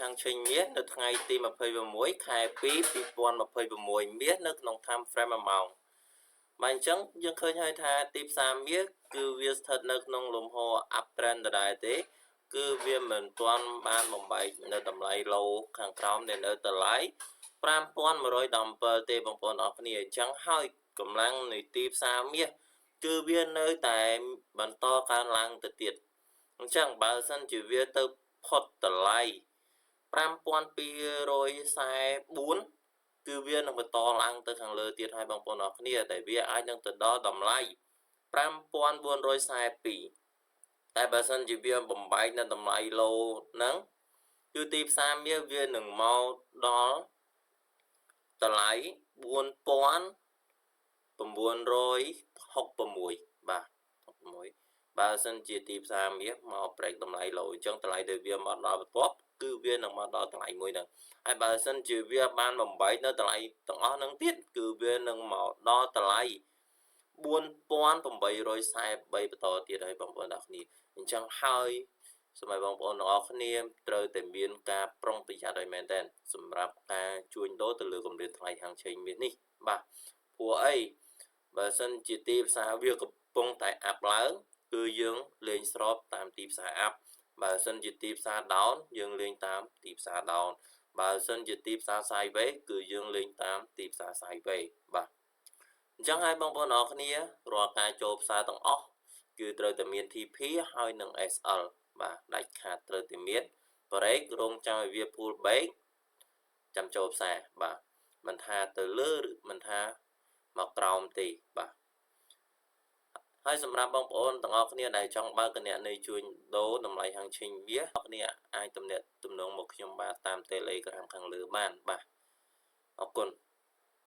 hàng trình miết được ngày tìm mà phơi vào muối khai phí pon mà phơi vào muối miết nước nông tham frame mỏng mà chẳng nhưng khơi hai tha tìm xa miết cứ việc thật nước nông lùm hồ uptrend đại tế cứ việc mình toàn ban mong bày nơi tầm lại lâu hàng khám nên ở tờ lái pram pon mà rồi đầm bờ tê bằng pon ở này chẳng hơi cầm lăng này tìm xa miết cứ việc nơi tại bản to can lăng tự tiệt chẳng bao sân chỉ việc từ phật tờ lái 5244 គឺវានឹងបន្តឡើងទៅខាងលើទៀតហើយបងប្អូនអរគ្នាតែវាអាចនឹងទៅដល់តម្លៃ5442តែបើសិនជាវាបំបែកនៅតម្លៃឡូហ្នឹងគឺទីផ្សារវានឹងមកដល់តម្លៃ4966បាទ66បើសិនជាទីផ្សារមកប្រែកតម្លៃឡូអញ្ចឹងតម្លៃដែលវាមកដល់បន្ទាប់គឺវានឹងមកដល់តម្លៃមួយហ្នឹងហើយបើសិនជាវាបានបំបែកនៅតម្លៃទាំងអស់ហ្នឹងទៀតគឺវានឹងមកដល់តម្លៃ4843បន្តទៀតហើយបងប្អូនអ្នកគ្នាអញ្ចឹងហើយសូមឲ្យបងប្អូនទាំងអស់គ្នាត្រូវតែមានការប្រុងប្រយ័ត្នឲ្យមែនតើសម្រាប់ការជួញដូរទៅលើកម្រិតថ្លៃហាងឆេងមាននេះបាទព្រោះអីបើសិនជាទីផ្សារវាកំពុងតែអាប់ឡើងគឺយើងលេងស្របតាមទីផ្សារអាប់បើសិនជាទីផ្សារ down យើងលេងតាមទីផ្សារ down បើសិនជាទីផ្សារ sideways គឺយើងលេងតាមទីផ្សារ sideways បាទអញ្ចឹងហើយបងប្អូនអរគ្នារាល់ការចូលផ្សារទាំងអស់គឺត្រូវតែមាន TP ហើយនិង SL បាទដាច់ខាតត្រូវតែមាន break រងចាំឲ្យវា pull back ចាំចូលផ្សារបាទមិនថាទៅលើឬមិនថាមកក្រោមទេបាទហើយសម្រាប់បងប្អូនទាំងអស់គ្នាដែលចង់បើកគណនីជួញដូរតម្លៃហាងឆេងវាអ្នកគ្នាអាចទំនាក់ទំនងមកខ្ញុំបាទតាម Telegram ខាងលើបានបាទ